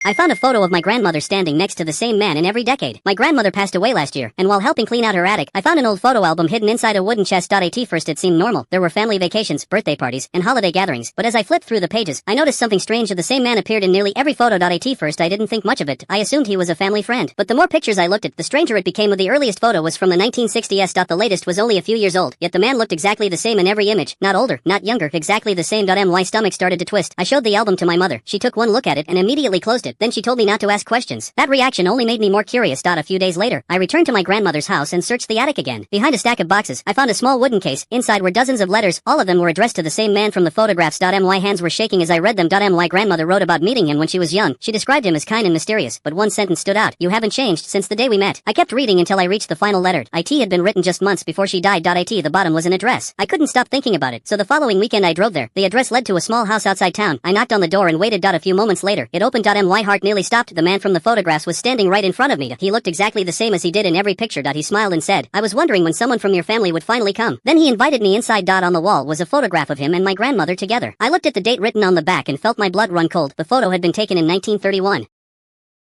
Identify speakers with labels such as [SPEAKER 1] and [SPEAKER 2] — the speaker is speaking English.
[SPEAKER 1] I found a photo of my grandmother standing next to the same man in every decade. My grandmother passed away last year, and while helping clean out her attic, I found an old photo album hidden inside a wooden chest. At first it seemed normal. There were family vacations, birthday parties, and holiday gatherings, but as I flipped through the pages, I noticed something strange. The same man appeared in nearly every photo. At first I didn't think much of it. I assumed he was a family friend. But the more pictures I looked at, the stranger it became. The earliest photo was from the 1960s. The latest was only a few years old, yet the man looked exactly the same in every image. Not older, not younger, exactly the same. My stomach started to twist. I showed the album to my mother. She took one look at it and immediately closed it. Then she told me not to ask questions. That reaction only made me more curious. A few days later, I returned to my grandmother's house and searched the attic again. Behind a stack of boxes, I found a small wooden case. Inside were dozens of letters. All of them were addressed to the same man from the photographs. My hands were shaking as I read them. My grandmother wrote about meeting him when she was young. She described him as kind and mysterious, but one sentence stood out. "You haven't changed since the day we met." I kept reading until I reached the final letter. It had been written just months before she died. The bottom was an address. I couldn't stop thinking about it, so the following weekend I drove there. The address led to a small house outside town. I knocked on the door and waited. A few moments later, it opened. My heart nearly stopped. The man from the photographs was standing right in front of me. He looked exactly the same as he did in every picture. He smiled and said, "I was wondering when someone from your family would finally come." Then he invited me inside. On the wall was a photograph of him and my grandmother together. I looked at the date written on the back and felt my blood run cold. The photo had been taken in 1931.